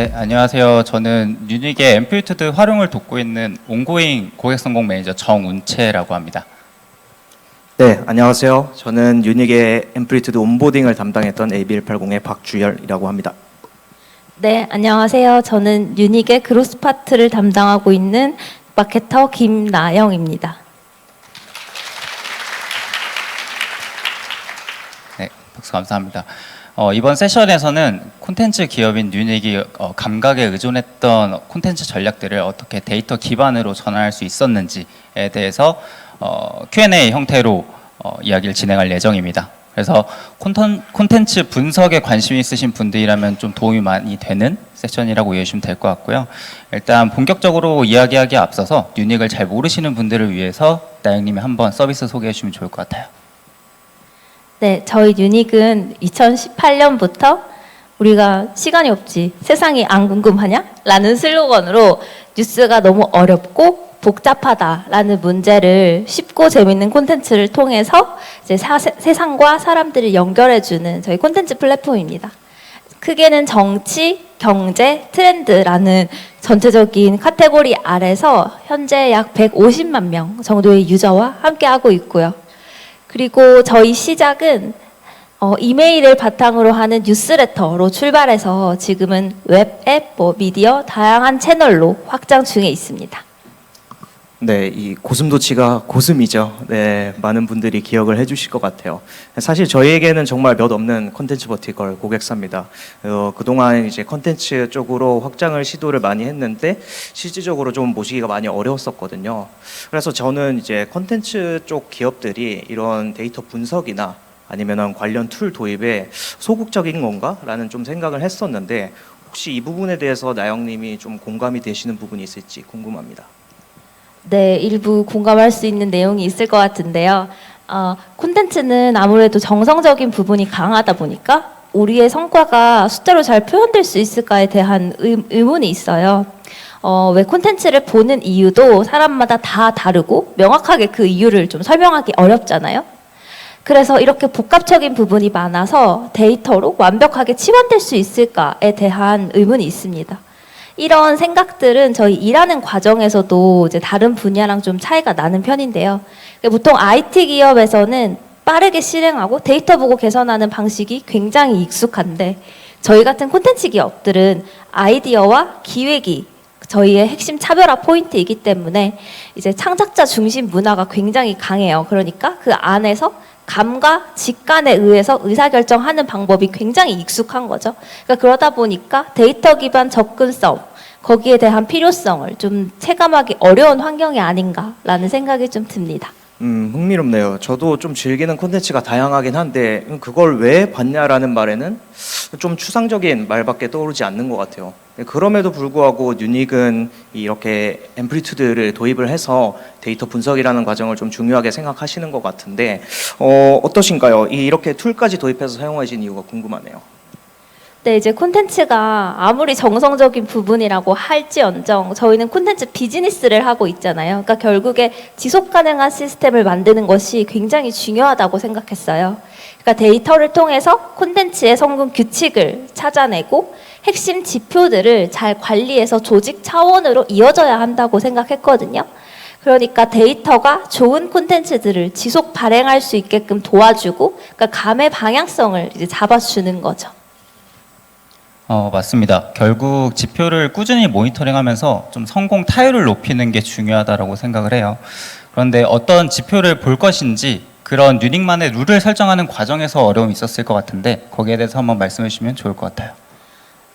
네, 안녕하세요. 저는 유닉의 앰플리튜드 활용을 돕고 있는 온고잉 고객 성공 매니저 정운채라고 합니다. 네, 안녕하세요. 저는 유닉의 앰플리튜드 온보딩을 담당했던 AB180의 박주열이라고 합니다. 네, 안녕하세요. 저는 유닉의 그로스 파트를 담당하고 있는 마케터 김나영입니다. 네, 박수 감사합니다. 이번 세션에서는 콘텐츠 기업인 유닉이 감각에 의존했던 콘텐츠 전략들을 어떻게 데이터 기반으로 전환할 수 있었는지에 대해서 Q&A 형태로 이야기를 진행할 예정입니다. 그래서 콘텐츠 분석에 관심 있으신 분들이라면 좀 도움이 많이 되는 세션이라고 이해하시면 될 것 같고요. 일단 본격적으로 이야기하기에 앞서서 유닉을 잘 모르시는 분들을 위해서 나영님이 한번 서비스 소개해 주시면 좋을 것 같아요. 네, 저희 유닉은 2018년부터 우리가 시간이 없지, 세상이 안 궁금하냐? 라는 슬로건으로 뉴스가 너무 어렵고 복잡하다라는 문제를 쉽고 재밌는 콘텐츠를 통해서 이제 세상과 사람들을 연결해주는 저희 콘텐츠 플랫폼입니다. 크게는 정치, 경제, 트렌드라는 전체적인 카테고리 아래서 현재 약 150만 명 정도의 유저와 함께하고 있고요. 그리고 저희 시작은 이메일을 바탕으로 하는 뉴스레터로 출발해서 지금은 웹, 앱, 미디어 다양한 채널로 확장 중에 있습니다. 네, 이 고슴도치가 고슴이죠. 네, 많은 분들이 기억을 해주실 것 같아요. 사실 저희에게는 정말 몇 없는 콘텐츠 버티컬 고객사입니다. 그동안 이제 콘텐츠 쪽으로 확장을 시도를 많이 했는데 실질적으로 좀 모시기가 많이 어려웠었거든요. 그래서 저는 이제 콘텐츠 쪽 기업들이 이런 데이터 분석이나 아니면 관련 툴 도입에 소극적인 건가라는 좀 생각을 했었는데 혹시 이 부분에 대해서 나영님이 좀 공감이 되시는 부분이 있을지 궁금합니다. 네, 일부 공감할 수 있는 내용이 있을 것 같은데요. 콘텐츠는 아무래도 정성적인 부분이 강하다 보니까 우리의 성과가 숫자로 잘 표현될 수 있을까에 대한 의문이 있어요. 왜 콘텐츠를 보는 이유도 사람마다 다 다르고 명확하게 그 이유를 좀 설명하기 어렵잖아요. 그래서 이렇게 복합적인 부분이 많아서 데이터로 완벽하게 치환될 수 있을까에 대한 의문이 있습니다. 이런 생각들은 저희 일하는 과정에서도 이제 다른 분야랑 좀 차이가 나는 편인데요. 보통 IT 기업에서는 빠르게 실행하고 데이터 보고 개선하는 방식이 굉장히 익숙한데 저희 같은 콘텐츠 기업들은 아이디어와 기획이 저희의 핵심 차별화 포인트이기 때문에 이제 창작자 중심 문화가 굉장히 강해요. 그러니까 그 안에서 감과 직관에 의해서 의사결정하는 방법이 굉장히 익숙한 거죠. 그러다 보니까 데이터 기반 접근성, 거기에 대한 필요성을 좀 체감하기 어려운 환경이 아닌가라는 생각이 좀 듭니다. 흥미롭네요. 저도 좀 즐기는 콘텐츠가 다양하긴 한데 그걸 왜 봤냐라는 말에는 좀 추상적인 말밖에 떠오르지 않는 것 같아요. 그럼에도 불구하고 유닉은 이렇게 앰플리튜드를 도입을 해서 데이터 분석이라는 과정을 좀 중요하게 생각하시는 것 같은데 어떠신가요? 이렇게 툴까지 도입해서 사용하신 이유가 궁금하네요. 네, 이제 콘텐츠가 아무리 정성적인 부분이라고 할지언정 저희는 콘텐츠 비즈니스를 하고 있잖아요. 그러니까 결국에 지속 가능한 시스템을 만드는 것이 굉장히 중요하다고 생각했어요. 그러니까 데이터를 통해서 콘텐츠의 성공 규칙을 찾아내고 핵심 지표들을 잘 관리해서 조직 차원으로 이어져야 한다고 생각했거든요. 그러니까 데이터가 좋은 콘텐츠들을 지속 발행할 수 있게끔 도와주고, 그러니까 감의 방향성을 이제 잡아주는 거죠. 맞습니다. 결국 지표를 꾸준히 모니터링하면서 좀 성공 타율을 높이는 게 중요하다고 생각을 해요. 그런데 어떤 지표를 볼 것인지 그런 유닉만의 룰을 설정하는 과정에서 어려움이 있었을 것 같은데 거기에 대해서 한번 말씀해 주시면 좋을 것 같아요.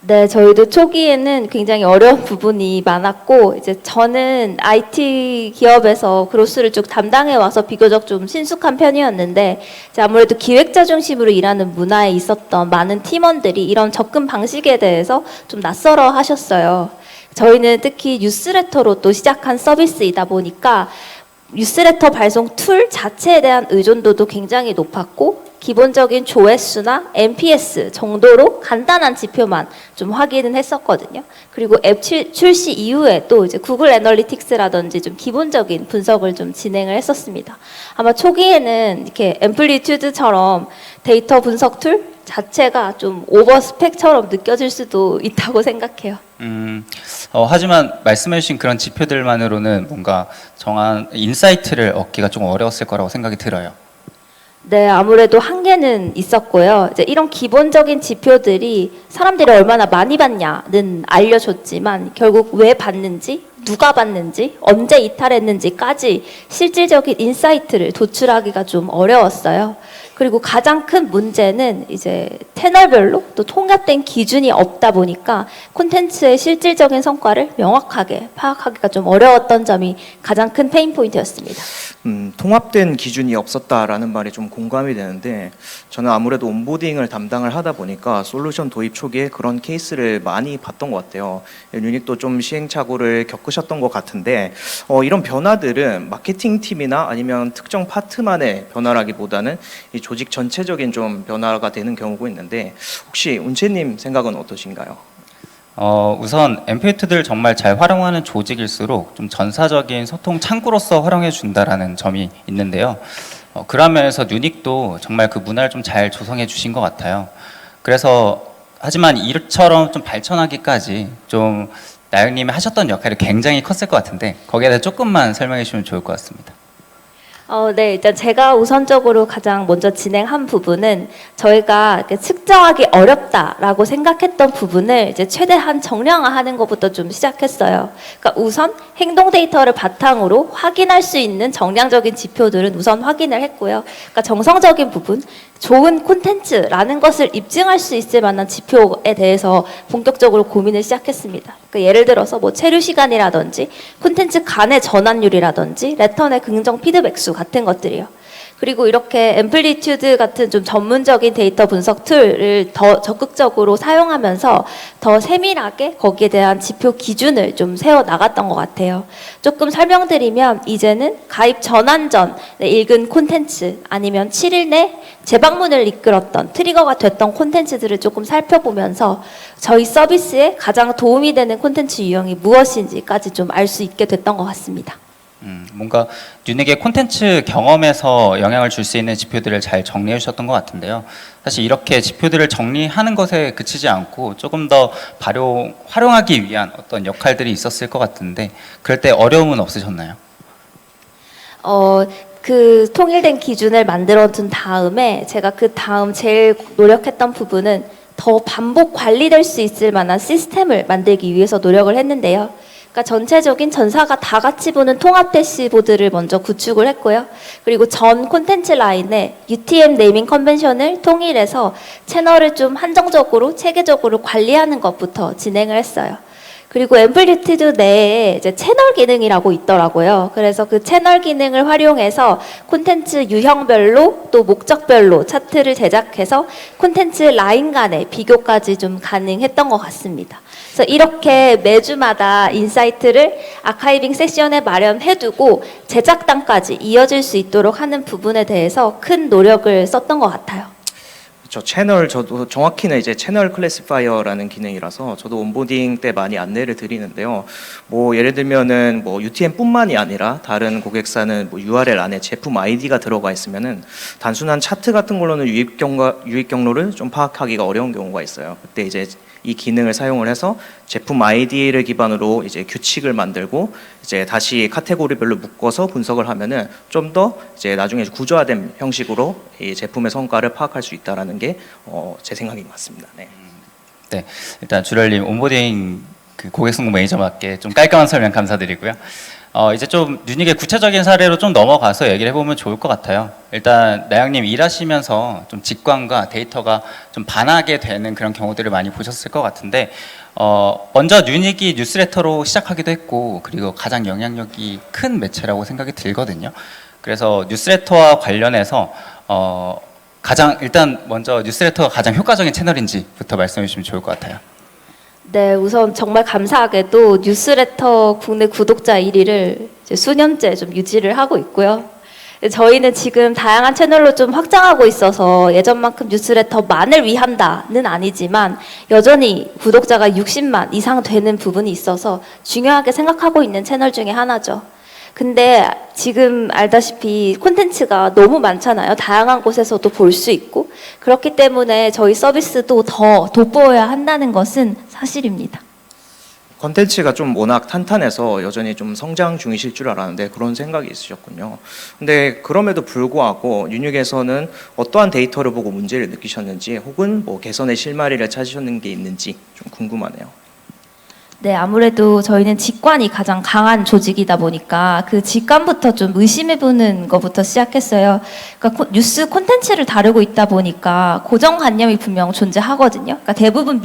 네, 저희도 초기에는 굉장히 어려운 부분이 많았고, 이제 저는 IT 기업에서 그로스를 쭉 담당해 와서 비교적 좀 친숙한 편이었는데, 이제 아무래도 기획자 중심으로 일하는 문화에 있었던 많은 팀원들이 이런 접근 방식에 대해서 좀 낯설어 하셨어요. 저희는 특히 뉴스레터로 또 시작한 서비스이다 보니까 뉴스레터 발송 툴 자체에 대한 의존도도 굉장히 높았고, 기본적인 조회수나 NPS 정도로 간단한 지표만 좀 확인은 했었거든요. 그리고 앱 출시 이후에 또 이제 구글 애널리틱스라든지 좀 기본적인 분석을 좀 진행을 했었습니다. 아마 초기에는 이렇게 앰플리튜드처럼 데이터 분석 툴, 자체가 좀 오버 스펙처럼 느껴질 수도 있다고 생각해요. 하지만 말씀해주신 그런 지표들만으로는 뭔가 정한 인사이트를 얻기가 좀 어려웠을 거라고 생각이 들어요. 네, 아무래도 한계는 있었고요. 이제 이런 기본적인 지표들이 사람들이 얼마나 많이 봤냐는 알려줬지만 결국 왜 봤는지, 누가 봤는지, 언제 이탈했는지까지 실질적인 인사이트를 도출하기가 좀 어려웠어요. 그리고 가장 큰 문제는 이제 채널별로 또 통합된 기준이 없다 보니까 콘텐츠의 실질적인 성과를 명확하게 파악하기가 좀 어려웠던 점이 가장 큰 페인 포인트였습니다. 통합된 기준이 없었다라는 말이 좀 공감이 되는데 저는 아무래도 온보딩을 담당을 하다 보니까 솔루션 도입 초기에 그런 케이스를 많이 봤던 것 같아요. 유닉도 좀 시행착오를 겪으셨던 것 같은데 이런 변화들은 마케팅 팀이나 아니면 특정 파트만의 변화라기보다는 이 조직 전체적인 좀 변화가 되는 경우가 있는데 혹시 운채님 생각은 어떠신가요? 우선 엠페이트들 정말 잘 활용하는 조직일수록 좀 전사적인 소통 창구로서 활용해 준다라는 점이 있는데요. 그런 면에서 유닉도 정말 그 문화를 좀 잘 조성해 주신 것 같아요. 그래서 하지만 이처럼 좀 발전하기까지 좀 나영님이 하셨던 역할이 굉장히 컸을 것 같은데 거기에 대해 조금만 설명해 주시면 좋을 것 같습니다. 네, 일단 제가 우선적으로 가장 먼저 진행한 부분은 저희가 이렇게 측정하기 어렵다라고 생각했던 부분을 이제 최대한 정량화하는 것부터 좀 시작했어요. 그러니까 우선 행동 데이터를 바탕으로 확인할 수 있는 정량적인 지표들은 우선 확인을 했고요. 그러니까 정성적인 부분, 좋은 콘텐츠라는 것을 입증할 수 있을 만한 지표에 대해서 본격적으로 고민을 시작했습니다. 그러니까 예를 들어서 뭐 체류 시간이라든지 콘텐츠 간의 전환율이라든지 레턴의 긍정 피드백 수 같은 것들이요. 그리고 이렇게 앰플리튜드 같은 좀 전문적인 데이터 분석 툴을 더 적극적으로 사용하면서 더 세밀하게 거기에 대한 지표 기준을 좀 세워 나갔던 것 같아요. 조금 설명드리면 이제는 가입 전환 전 읽은 콘텐츠 아니면 7일 내 재방문을 이끌었던 트리거가 됐던 콘텐츠들을 조금 살펴보면서 저희 서비스에 가장 도움이 되는 콘텐츠 유형이 무엇인지까지 좀 알 수 있게 됐던 것 같습니다. 뭔가 유닉의 콘텐츠 경험에서 영향을 줄 수 있는 지표들을 잘 정리해 주셨던 것 같은데요. 사실 이렇게 지표들을 정리하는 것에 그치지 않고 조금 더 활용하기 위한 어떤 역할들이 있었을 것 같은데 그럴 때 어려움은 없으셨나요? 그 통일된 기준을 만들어 둔 다음에 제가 그 다음 제일 노력했던 부분은 더 반복 관리될 수 있을 만한 시스템을 만들기 위해서 노력을 했는데요. 그러니까 전체적인 전사가 다 같이 보는 통합 대시보드를 먼저 구축을 했고요. 그리고 전 콘텐츠 라인에 UTM 네이밍 컨벤션을 통일해서 채널을 좀 한정적으로 체계적으로 관리하는 것부터 진행을 했어요. 그리고 앰플리튜드 내에 이제 채널 기능이라고 있더라고요. 그래서 그 채널 기능을 활용해서 콘텐츠 유형별로 또 목적별로 차트를 제작해서 콘텐츠 라인 간의 비교까지 좀 가능했던 것 같습니다. 그래서 이렇게 매주마다 인사이트를 아카이빙 세션에 마련해두고 제작단까지 이어질 수 있도록 하는 부분에 대해서 큰 노력을 썼던 것 같아요. 저도 정확히는 이제 채널 클래시파이어라는 기능이라서 저도 온보딩 때 많이 안내를 드리는데요. 뭐 예를 들면은 뭐 UTM뿐만이 아니라 다른 고객사는 뭐 URL 안에 제품 아이디가 들어가 있으면은 단순한 차트 같은 걸로는 유입 경로를 좀 파악하기가 어려운 경우가 있어요. 그때 이제 이 기능을 사용을 해서 제품 아이디를 기반으로 이제 규칙을 만들고 이제 다시 카테고리별로 묶어서 분석을 하면은 좀 더 이제 나중에 구조화된 형식으로 이 제품의 성과를 파악할 수 있다라는 게 제 생각인 것 같습니다. 네. 네, 일단 주렬님 온보딩 그 고객 성공 매니저답게 좀 깔끔한 설명 감사드리고요. 이제 좀 유닉의 구체적인 사례로 좀 넘어가서 얘기를 해보면 좋을 것 같아요. 일단 나영님 일하시면서 좀 직관과 데이터가 좀 반하게 되는 그런 경우들을 많이 보셨을 것 같은데 먼저 유닉이 뉴스레터로 시작하기도 했고 그리고 가장 영향력이 큰 매체라고 생각이 들거든요. 그래서 뉴스레터와 관련해서 일단 먼저 뉴스레터가 가장 효과적인 채널인지부터 말씀해 주시면 좋을 것 같아요. 네, 우선 정말 감사하게도 뉴스레터 국내 구독자 1위를 이제 수년째 좀 유지를 하고 있고요. 저희는 지금 다양한 채널로 좀 확장하고 있어서 예전만큼 뉴스레터만을 위한다는 아니지만 여전히 구독자가 60만 이상 되는 부분이 있어서 중요하게 생각하고 있는 채널 중에 하나죠. 근데 지금 알다시피 콘텐츠가 너무 많잖아요. 다양한 곳에서도 볼 수 있고. 그렇기 때문에 저희 서비스도 더 돋보여야 한다는 것은 사실입니다. 컨텐츠가 좀 워낙 탄탄해서 여전히 좀 성장 중이실 줄 알았는데 그런 생각이 있으셨군요. 근데 그럼에도 불구하고 윤육에서는 어떠한 데이터를 보고 문제를 느끼셨는지 혹은 뭐 개선의 실마리를 찾으셨는 게 있는지 좀 궁금하네요. 네, 아무래도 저희는 직관이 가장 강한 조직이다 보니까 그 직관부터 좀 의심해보는 것부터 시작했어요. 그러니까 뉴스 콘텐츠를 다루고 있다 보니까 고정관념이 분명 존재하거든요. 그러니까 대부분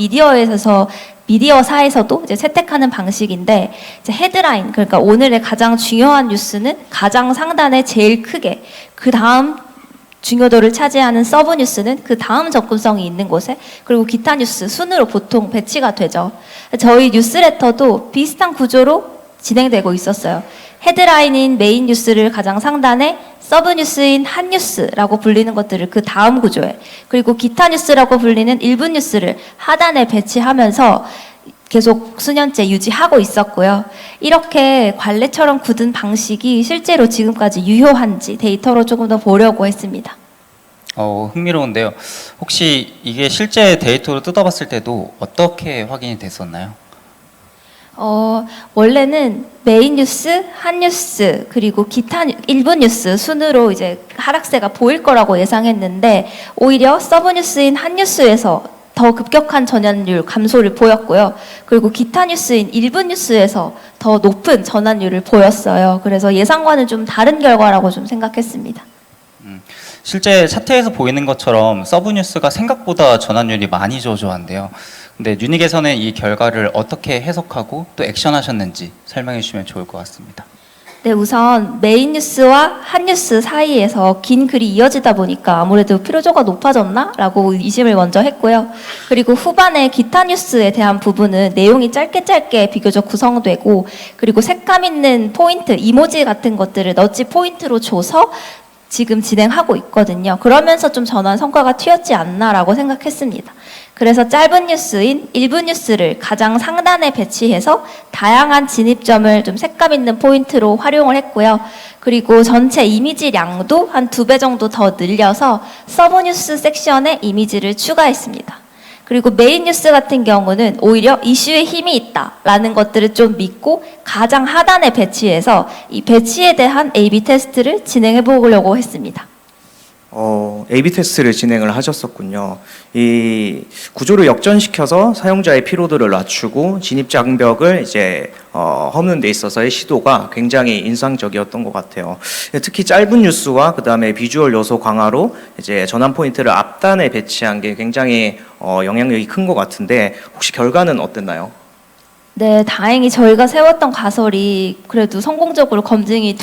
미디어사에서도 이제 채택하는 방식인데 이제 헤드라인, 그러니까 오늘의 가장 중요한 뉴스는 가장 상단에 제일 크게, 그 다음 중요도를 차지하는 서브 뉴스는 그 다음 접근성이 있는 곳에, 그리고 기타 뉴스 순으로 보통 배치가 되죠. 저희 뉴스레터도 비슷한 구조로 진행되고 있었어요. 헤드라인인 메인 뉴스를 가장 상단에, 서브 뉴스인 한 뉴스라고 불리는 것들을 그 다음 구조에, 그리고 기타 뉴스라고 불리는 일부 뉴스를 하단에 배치하면서 계속 수년째 유지하고 있었고요. 이렇게 관례처럼 굳은 방식이 실제로 지금까지 유효한지 데이터로 조금 더 보려고 했습니다. 흥미로운데요. 혹시 이게 실제 데이터로 뜯어봤을 때도 어떻게 확인이 됐었나요? 원래는 메인 뉴스, 한 뉴스, 그리고 기타 일부 뉴스 순으로 이제 하락세가 보일 거라고 예상했는데 오히려 서브 뉴스인 한 뉴스에서 더 급격한 전환율 감소를 보였고요. 그리고 기타 뉴스인 일부 뉴스에서 더 높은 전환율을 보였어요. 그래서 예상과는 좀 다른 결과라고 좀 생각했습니다. 실제 차트에서 보이는 것처럼 서브 뉴스가 생각보다 전환율이 많이 저조한데요. 근데 유닉에서는 이 결과를 어떻게 해석하고 또 액션하셨는지 설명해 주시면 좋을 것 같습니다. 네, 우선 메인 뉴스와 한 뉴스 사이에서 긴 글이 이어지다 보니까 아무래도 필요도가 높아졌나라고 의심을 먼저 했고요. 그리고 후반에 기타 뉴스에 대한 부분은 내용이 짧게 비교적 구성되고, 그리고 색감 있는 포인트, 이모지 같은 것들을 너치 포인트로 줘서 지금 진행하고 있거든요. 그러면서 좀 전환 성과가 튀었지 않나라고 생각했습니다. 그래서 짧은 뉴스인 일부 뉴스를 가장 상단에 배치해서 다양한 진입점을 좀 색감 있는 포인트로 활용을 했고요. 그리고 전체 이미지량도 한 2배 정도 더 늘려서 서브 뉴스 섹션에 이미지를 추가했습니다. 그리고 메인 뉴스 같은 경우는 오히려 이슈에 힘이 있다라는 것들을 좀 믿고 가장 하단에 배치해서 이 배치에 대한 A/B 테스트를 진행해 보려고 했습니다. A/B 테스트를 진행을 하셨었군요. 이 구조를 역전시켜서 사용자의 피로도를 낮추고 진입 장벽을 이제 허무는 데 있어서의 시도가 굉장히 인상적이었던 것 같아요. 특히 짧은 뉴스와 그 다음에 비주얼 요소 강화로 이제 전환 포인트를 앞단에 배치한 게 굉장히 영향력이 큰 것 같은데 혹시 결과는 어땠나요? 네, 다행히 저희가 세웠던 가설이 그래도 성공적으로 검증이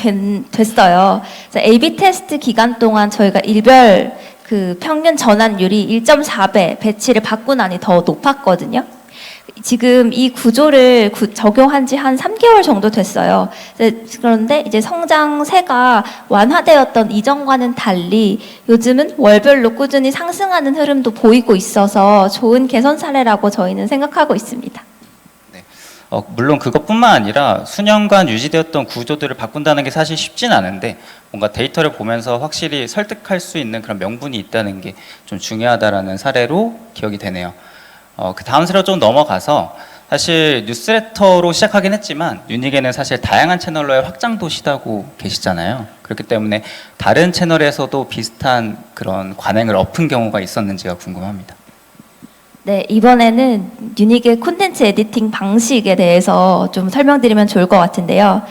됐어요. 그래서 A/B 테스트 기간 동안 저희가 일별 그 평균 전환율이 1.4배 배치를 받고 나니 더 높았거든요. 지금 이 구조를 적용한 지 한 3개월 정도 됐어요. 그런데 이제 성장세가 완화되었던 이전과는 달리 요즘은 월별로 꾸준히 상승하는 흐름도 보이고 있어서 좋은 개선 사례라고 저희는 생각하고 있습니다. 물론 그것뿐만 아니라 수년간 유지되었던 구조들을 바꾼다는 게 사실 쉽진 않은데 뭔가 데이터를 보면서 확실히 설득할 수 있는 그런 명분이 있다는 게 좀 중요하다라는 사례로 기억이 되네요. 그 다음 사례로 좀 넘어가서 사실 뉴스레터로 시작하긴 했지만 유닉에는 사실 다양한 채널로의 확장도 시도하고 계시잖아요. 그렇기 때문에 다른 채널에서도 비슷한 그런 관행을 엎은 경우가 있었는지가 궁금합니다. 네, 이번에는 유닉의 콘텐츠 에디팅 방식에 대해서 좀 설명드리면 좋을 것 같은데요.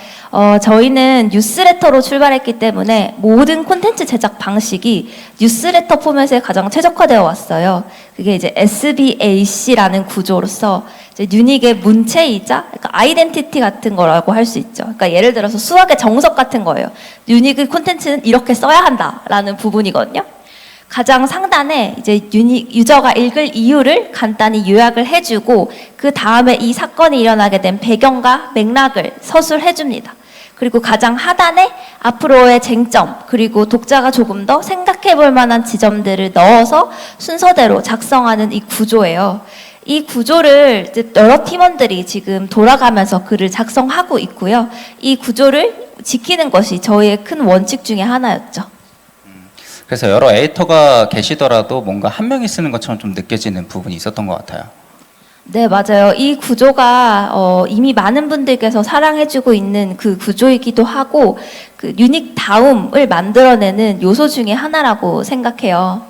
저희는 뉴스레터로 출발했기 때문에 모든 콘텐츠 제작 방식이 뉴스레터 포맷에 가장 최적화되어 왔어요. 그게 이제 SBAC라는 구조로서 이제 유닉의 문체이자 그러니까 아이덴티티 같은 거라고 할 수 있죠. 그러니까 예를 들어서 수학의 정석 같은 거예요. 유닉의 콘텐츠는 이렇게 써야 한다라는 부분이거든요. 가장 상단에 이제 유저가 읽을 이유를 간단히 요약을 해주고 그 다음에 이 사건이 일어나게 된 배경과 맥락을 서술해줍니다. 그리고 가장 하단에 앞으로의 쟁점 그리고 독자가 조금 더 생각해볼 만한 지점들을 넣어서 순서대로 작성하는 이 구조예요. 이 구조를 이제 여러 팀원들이 지금 돌아가면서 글을 작성하고 있고요. 이 구조를 지키는 것이 저희의 큰 원칙 중에 하나였죠. 그래서 여러 에디터가 계시더라도 뭔가 한 명이 쓰는 것처럼 좀 느껴지는 부분이 있었던 것 같아요. 네, 맞아요. 이 구조가 이미 많은 분들께서 사랑해주고 있는 그 구조이기도 하고 그 유닉다움을 만들어내는 요소 중에 하나라고 생각해요.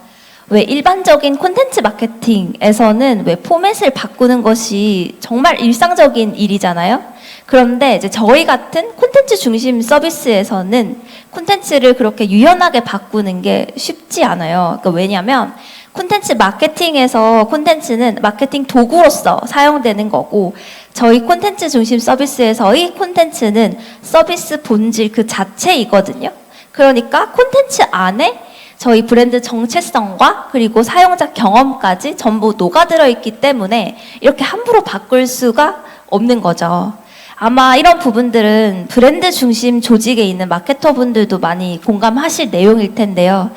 왜 일반적인 콘텐츠 마케팅에서는 왜 포맷을 바꾸는 것이 정말 일상적인 일이잖아요. 그런데 이제 저희 같은 콘텐츠 중심 서비스에서는 콘텐츠를 그렇게 유연하게 바꾸는 게 쉽지 않아요. 그러니까 왜냐하면 콘텐츠 마케팅에서 콘텐츠는 마케팅 도구로서 사용되는 거고 저희 콘텐츠 중심 서비스에서의 콘텐츠는 서비스 본질 그 자체이거든요. 그러니까 콘텐츠 안에 저희 브랜드 정체성과 그리고 사용자 경험까지 전부 녹아들어 있기 때문에 이렇게 함부로 바꿀 수가 없는 거죠. 아마 이런 부분들은 브랜드 중심 조직에 있는 마케터 분들도 많이 공감하실 내용일 텐데요.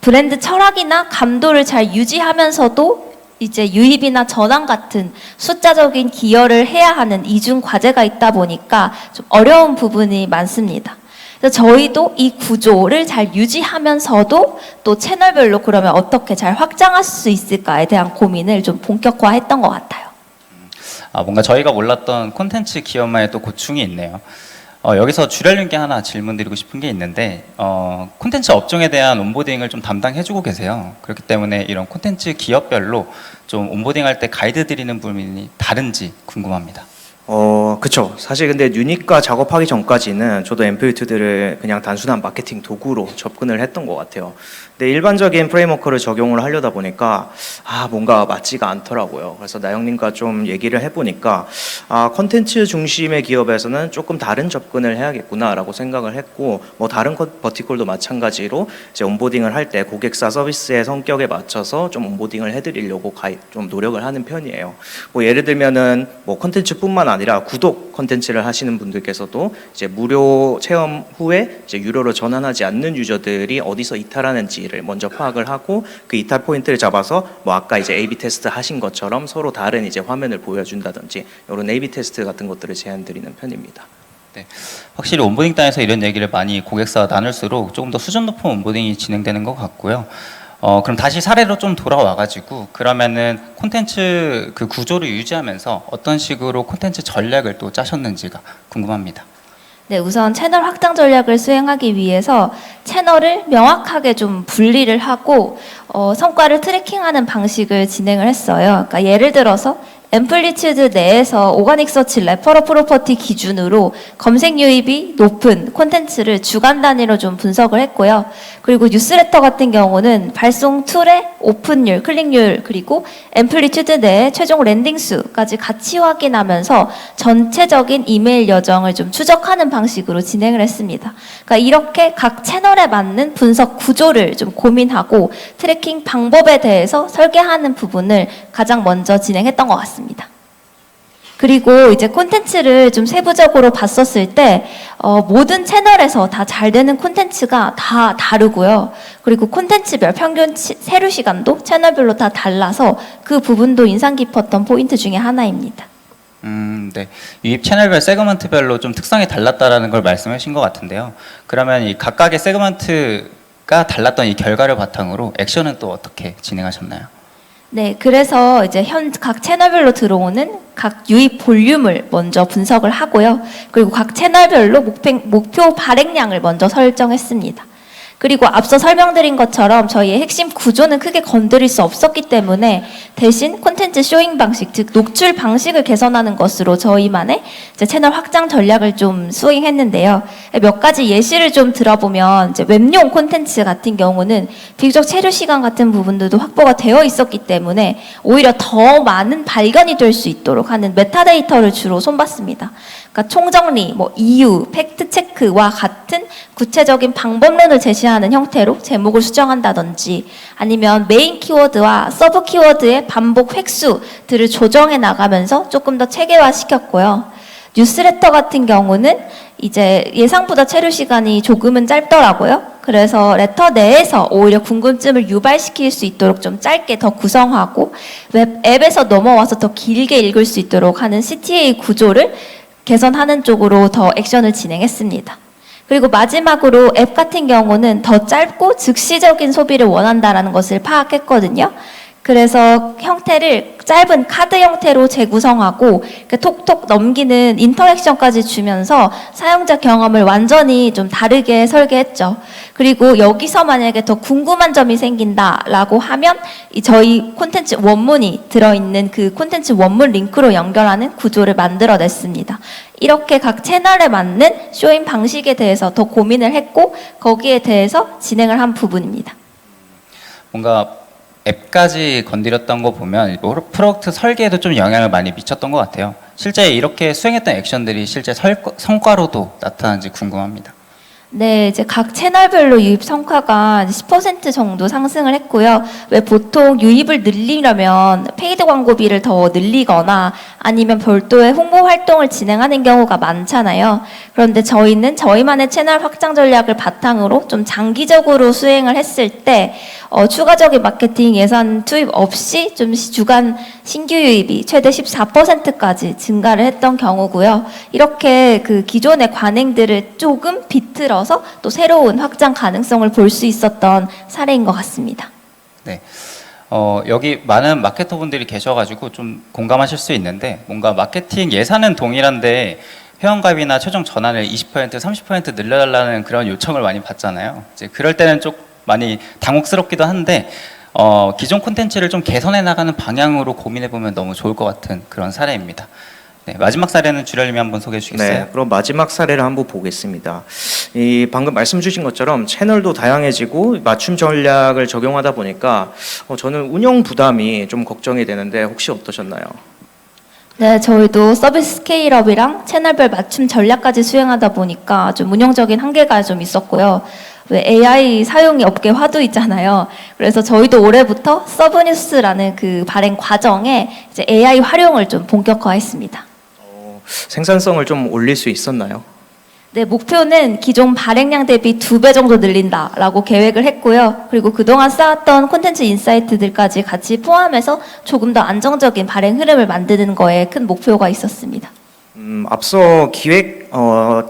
브랜드 철학이나 감도를 잘 유지하면서도 이제 유입이나 전환 같은 숫자적인 기여를 해야 하는 이중 과제가 있다 보니까 좀 어려운 부분이 많습니다. 그래서 저희도 이 구조를 잘 유지하면서도 또 채널별로 그러면 어떻게 잘 확장할 수 있을까에 대한 고민을 좀 본격화했던 것 같아요. 뭔가 저희가 몰랐던 콘텐츠 기업만의 또 고충이 있네요. 여기서 주렐님께 하나 질문드리고 싶은 게 있는데 콘텐츠 업종에 대한 온보딩을 좀 담당해주고 계세요. 그렇기 때문에 이런 콘텐츠 기업별로 좀 온보딩할 때 가이드 드리는 부분이 다른지 궁금합니다. 그쵸. 사실 근데 유닛과 작업하기 전까지는 저도 앰플리튜드를 그냥 단순한 마케팅 도구로 접근을 했던 것 같아요. 근데 일반적인 프레임워크를 적용을 하려다 보니까 뭔가 맞지가 않더라고요. 그래서 나영님과 좀 얘기를 해보니까 컨텐츠 중심의 기업에서는 조금 다른 접근을 해야겠구나라고 생각을 했고 뭐 다른 버티컬도 마찬가지로 이제 온보딩을 할 때 고객사 서비스의 성격에 맞춰서 좀 온보딩을 해드리려고 좀 노력을 하는 편이에요. 뭐 예를 들면은 뭐 컨텐츠뿐만 아니라 구독 컨텐츠를 하시는 분들께서도 이제 무료 체험 후에 이제 유료로 전환하지 않는 유저들이 어디서 이탈하는지를 먼저 파악을 하고 그 이탈 포인트를 잡아서 뭐 아까 이제 A/B 테스트 하신 것처럼 서로 다른 이제 화면을 보여준다든지 이런 A/B 테스트 같은 것들을 제안드리는 편입니다. 네, 확실히 온보딩 단에서 이런 얘기를 많이 고객사와 나눌수록 조금 더 수준 높은 온보딩이 진행되는 것 같고요. 그럼 다시 사례로 좀 돌아와가지고 그러면은 콘텐츠 그 구조를 유지하면서 어떤 식으로 콘텐츠 전략을 또 짜셨는지가 궁금합니다. 네, 우선 채널 확장 전략을 수행하기 위해서 채널을 명확하게 좀 분리를 하고 성과를 트래킹하는 방식을 진행을 했어요. 그러니까 예를 들어서 앰플리튜드 내에서 오가닉 서치 레퍼럴 프로퍼티 기준으로 검색 유입이 높은 콘텐츠를 주간 단위로 좀 분석을 했고요. 그리고 뉴스레터 같은 경우는 발송 툴의 오픈율, 클릭률, 그리고 앰플리튜드 내의 최종 랜딩 수까지 같이 확인하면서 전체적인 이메일 여정을 좀 추적하는 방식으로 진행을 했습니다. 그러니까 이렇게 각 채널에 맞는 분석 구조를 좀 고민하고 트래킹 방법에 대해서 설계하는 부분을 가장 먼저 진행했던 것 같습니다. 그리고 이제 콘텐츠를 좀 세부적으로 봤었을 때 모든 채널에서 다 잘 되는 콘텐츠가 다 다르고요. 그리고 콘텐츠별 평균 세류 시간도 채널별로 다 달라서 그 부분도 인상 깊었던 포인트 중에 하나입니다. 네. 유입 채널별 세그먼트별로 좀 특성이 달랐다라는 걸 말씀하신 것 같은데요. 그러면 이 각각의 세그먼트가 달랐던 이 결과를 바탕으로 액션은 또 어떻게 진행하셨나요? 네, 그래서 이제 각 채널별로 들어오는 각 유입 볼륨을 먼저 분석을 하고요. 그리고 각 채널별로 목표 발행량을 먼저 설정했습니다. 그리고 앞서 설명드린 것처럼 저희의 핵심 구조는 크게 건드릴 수 없었기 때문에 대신 콘텐츠 쇼잉 방식, 즉 녹출 방식을 개선하는 것으로 저희만의 이제 채널 확장 전략을 좀 수행했는데요. 몇 가지 예시를 좀 들어보면 이제 웹용 콘텐츠 같은 경우는 비교적 체류 시간 같은 부분들도 확보가 되어 있었기 때문에 오히려 더 많은 발견이 될 수 있도록 하는 메타데이터를 주로 손봤습니다. 그러니까 총정리, 뭐 이유, 팩트 체크와 같은 구체적인 방법론을 제시하는 형태로 제목을 수정한다든지 아니면 메인 키워드와 서브 키워드의 반복 획수들을 조정해 나가면서 조금 더 체계화시켰고요. 뉴스레터 같은 경우는 이제 예상보다 체류 시간이 조금은 짧더라고요. 그래서 레터 내에서 오히려 궁금증을 유발시킬 수 있도록 좀 짧게 더 구성하고 웹 앱에서 넘어와서 더 길게 읽을 수 있도록 하는 CTA 구조를 개선하는 쪽으로 더 액션을 진행했습니다. 그리고 마지막으로 앱 같은 경우는 더 짧고 즉시적인 소비를 원한다라는 것을 파악했거든요. 그래서 형태를 짧은 카드 형태로 재구성하고 톡톡 넘기는 인터랙션까지 주면서 사용자 경험을 완전히 좀 다르게 설계했죠. 그리고 여기서 만약에 더 궁금한 점이 생긴다라고 하면 저희 콘텐츠 원문이 들어있는 그 콘텐츠 원문 링크로 연결하는 구조를 만들어냈습니다. 이렇게 각 채널에 맞는 쇼인 방식에 대해서 더 고민을 했고 거기에 대해서 진행을 한 부분입니다. 뭔가 앱까지 건드렸던 거 보면 프로덕트 설계에도 좀 영향을 많이 미쳤던 것 같아요. 실제 이렇게 수행했던 액션들이 실제 성과로도 나타난지 궁금합니다. 네, 이제 각 채널별로 유입 성과가 10% 정도 상승을 했고요. 왜 보통 유입을 늘리려면 페이드 광고비를 더 늘리거나 아니면 별도의 홍보 활동을 진행하는 경우가 많잖아요. 그런데 저희는 저희만의 채널 확장 전략을 바탕으로 좀 장기적으로 수행을 했을 때 추가적인 마케팅 예산 투입 없이 좀 주간 신규 유입이 최대 14%까지 증가를 했던 경우고요. 이렇게 그 기존의 관행들을 조금 비틀어서 또 새로운 확장 가능성을 볼 수 있었던 사례인 것 같습니다. 네. 여기 많은 마케터분들이 계셔가지고 좀 공감하실 수 있는데 뭔가 마케팅 예산은 동일한데 회원가입이나 최종 전환을 20%, 30% 늘려달라는 그런 요청을 많이 받잖아요. 이제 그럴 때는 좀 많이 당혹스럽기도 한데 기존 콘텐츠를 좀 개선해 나가는 방향으로 고민해 보면 너무 좋을 것 같은 그런 사례입니다. 네, 마지막 사례는 주렬님이 한번 소개해 주시겠어요? 네, 그럼 마지막 사례를 한번 보겠습니다. 이 방금 말씀 주신 것처럼 채널도 다양해지고 맞춤 전략을 적용하다 보니까 저는 운영 부담이 좀 걱정이 되는데 혹시 어떠셨나요? 네, 저희도 서비스 스케일업이랑 채널별 맞춤 전략까지 수행하다 보니까 좀 운영적인 한계가 좀 있었고요. 왜 AI 사용이 업계 화두 있잖아요. 그래서 저희도 올해부터 서브뉴스라는 그 발행 과정에 이제 AI 활용을 좀 본격화했습니다. 생산성을 좀 올릴 수 있었나요? 네, 목표는 기존 발행량 대비 2배 정도 늘린다라고 계획을 했고요. 그리고 그동안 쌓았던 콘텐츠 인사이트들까지 같이 포함해서 조금 더 안정적인 발행 흐름을 만드는 거에 큰 목표가 있었습니다. 앞서 기획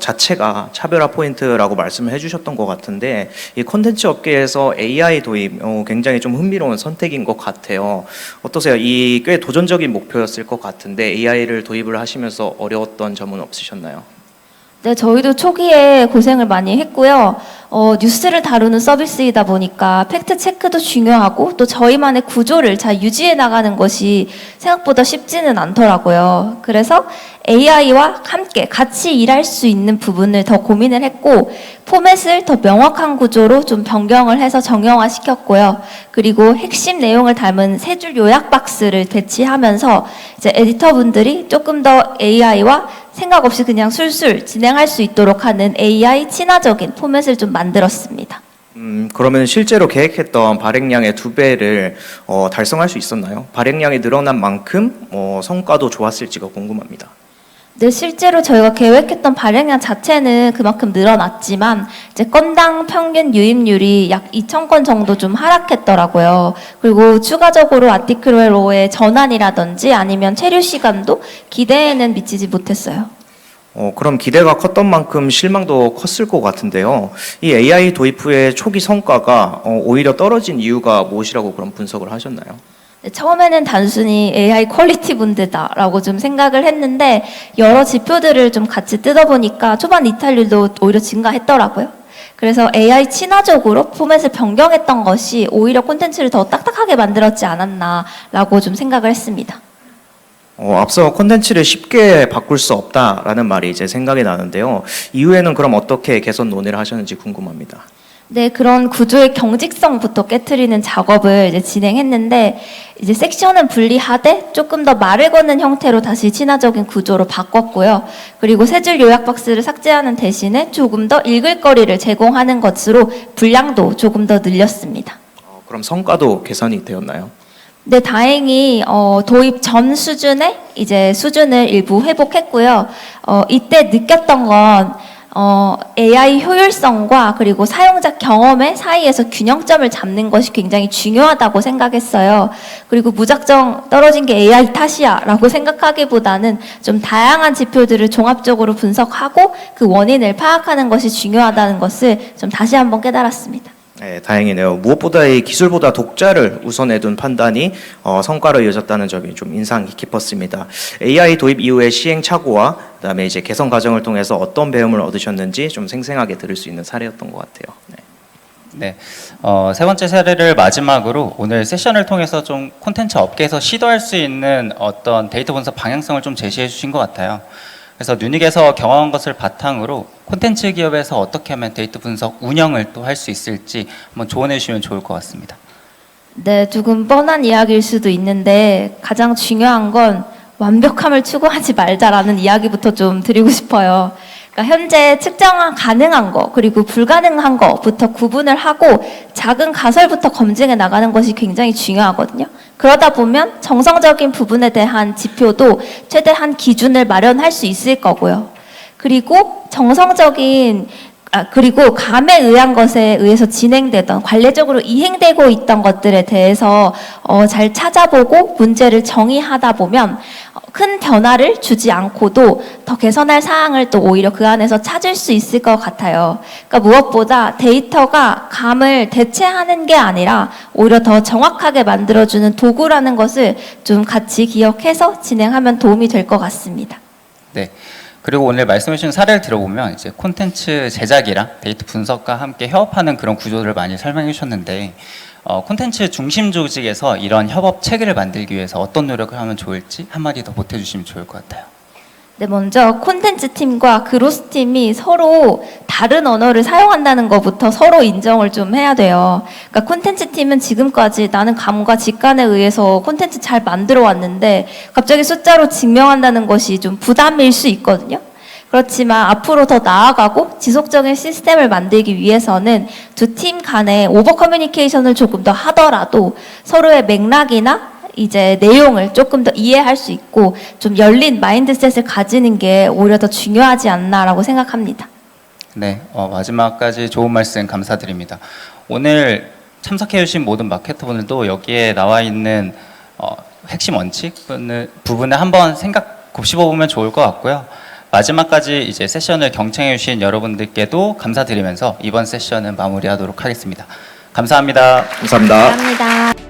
자체가 차별화 포인트라고 말씀을 해주셨던 것 같은데 이 콘텐츠 업계에서 AI 도입 굉장히 좀 흥미로운 선택인 것 같아요. 어떠세요? 이 꽤 도전적인 목표였을 것 같은데 AI를 도입을 하시면서 어려웠던 점은 없으셨나요? 네, 저희도 초기에 고생을 많이 했고요. 뉴스를 다루는 서비스이다 보니까 팩트 체크도 중요하고 또 저희만의 구조를 잘 유지해 나가는 것이 생각보다 쉽지는 않더라고요. 그래서 AI와 함께 같이 일할 수 있는 부분을 더 고민을 했고 포맷을 더 명확한 구조로 좀 변경을 해서 정형화 시켰고요. 그리고 핵심 내용을 담은 세 줄 요약 박스를 배치하면서 이제 에디터분들이 조금 더 AI와 생각 없이 그냥 술술 진행할 수 있도록 하는 AI 친화적인 포맷을 좀 만들었습니다. 그러면 실제로 계획했던 발행량의 2배를 달성할 수 있었나요? 발행량이 늘어난 만큼 성과도 좋았을지가 궁금합니다. 네, 실제로 저희가 계획했던 발행량 자체는 그만큼 늘어났지만 이제 건당 평균 유입률이 약 2,000건 정도 좀 하락했더라고요. 그리고 추가적으로 아티클로의 전환이라든지 아니면 체류 시간도 기대에는 미치지 못했어요. 그럼 기대가 컸던 만큼 실망도 컸을 것 같은데요. 이 AI 도입 후에 초기 성과가 오히려 떨어진 이유가 무엇이라고 그런 분석을 하셨나요? 네, 처음에는 단순히 AI 퀄리티 문제다라고 좀 생각을 했는데 여러 지표들을 좀 같이 뜯어보니까 초반 이탈률도 오히려 증가했더라고요. 그래서 AI 친화적으로 포맷을 변경했던 것이 오히려 콘텐츠를 더 딱딱하게 만들었지 않았나라고 좀 생각을 했습니다. 앞서 콘텐츠를 쉽게 바꿀 수 없다라는 말이 이제 생각이 나는데요. 이후에는 그럼 어떻게 개선 논의를 하셨는지 궁금합니다. 네, 그런 구조의 경직성부터 깨트리는 작업을 이제 진행했는데 이제 섹션은 분리하되 조금 더 말을 거는 형태로 다시 친화적인 구조로 바꿨고요. 그리고 세 줄 요약 박스를 삭제하는 대신에 조금 더 읽을 거리를 제공하는 것으로 분량도 조금 더 늘렸습니다. 그럼 성과도 개선이 되었나요? 네, 다행히 도입 전 수준의 이제 수준을 일부 회복했고요. 이때 느꼈던 건 AI 효율성과 그리고 사용자 경험의 사이에서 균형점을 잡는 것이 굉장히 중요하다고 생각했어요. 그리고 무작정 떨어진 게 AI 탓이야라고 생각하기보다는 좀 다양한 지표들을 종합적으로 분석하고 그 원인을 파악하는 것이 중요하다는 것을 좀 다시 한번 깨달았습니다. 네, 다행이네요. 무엇보다 이 기술보다 독자를 우선해 둔 판단이 성과로 이어졌다는 점이 좀 인상 깊었습니다. AI 도입 이후의 시행착오와 그다음에 이제 개선 과정을 통해서 어떤 배움을 얻으셨는지 좀 생생하게 들을 수 있는 사례였던 것 같아요. 네. 네, 세 번째 사례를 마지막으로 오늘 세션을 통해서 좀 콘텐츠 업계에서 시도할 수 있는 어떤 데이터 분석 방향성을 좀 제시해 주신 것 같아요. 그래서 뉴닉에서 경험한 것을 바탕으로 콘텐츠 기업에서 어떻게 하면 데이터 분석 운영을 또 할 수 있을지 한번 조언해 주시면 좋을 것 같습니다. 네, 조금 뻔한 이야기일 수도 있는데 가장 중요한 건 완벽함을 추구하지 말자라는 이야기부터 좀 드리고 싶어요. 그러니까 현재 측정 가능한 거 그리고 불가능한 거부터 구분을 하고 작은 가설부터 검증해 나가는 것이 굉장히 중요하거든요. 그러다 보면 정성적인 부분에 대한 지표도 최대한 기준을 마련할 수 있을 거고요. 그리고 그리고 감에 의한 것에 의해서 진행되던 관례적으로 이행되고 있던 것들에 대해서 잘 찾아보고 문제를 정의하다 보면 큰 변화를 주지 않고도 더 개선할 사항을 또 오히려 그 안에서 찾을 수 있을 것 같아요. 그러니까 무엇보다 데이터가 감을 대체하는 게 아니라 오히려 더 정확하게 만들어주는 도구라는 것을 좀 같이 기억해서 진행하면 도움이 될 것 같습니다. 네. 그리고 오늘 말씀해 주신 사례를 들어보면 이제 콘텐츠 제작이랑 데이터 분석과 함께 협업하는 그런 구조들을 많이 설명해 주셨는데 콘텐츠 중심 조직에서 이런 협업 체계를 만들기 위해서 어떤 노력을 하면 좋을지 한마디 더 보태주시면 좋을 것 같아요. 네, 먼저 콘텐츠 팀과 그로스 팀이 서로 다른 언어를 사용한다는 것부터 서로 인정을 좀 해야 돼요. 그러니까 콘텐츠 팀은 지금까지 나는 감과 직관에 의해서 콘텐츠 잘 만들어 왔는데 갑자기 숫자로 증명한다는 것이 좀 부담일 수 있거든요. 그렇지만 앞으로 더 나아가고 지속적인 시스템을 만들기 위해서는 두 팀 간의 오버 커뮤니케이션을 조금 더 하더라도 서로의 맥락이나 이제 내용을 조금 더 이해할 수 있고 좀 열린 마인드셋을 가지는 게 오히려 더 중요하지 않나라고 생각합니다. 네, 마지막까지 좋은 말씀 감사드립니다. 오늘 참석해 주신 모든 마케터분들도 여기에 나와 있는 핵심 원칙 부분을 한번 곱씹어 보면 좋을 것 같고요. 마지막까지 이제 세션을 경청해 주신 여러분들께도 감사드리면서 이번 세션은 마무리하도록 하겠습니다. 감사합니다. 감사합니다. 감사합니다.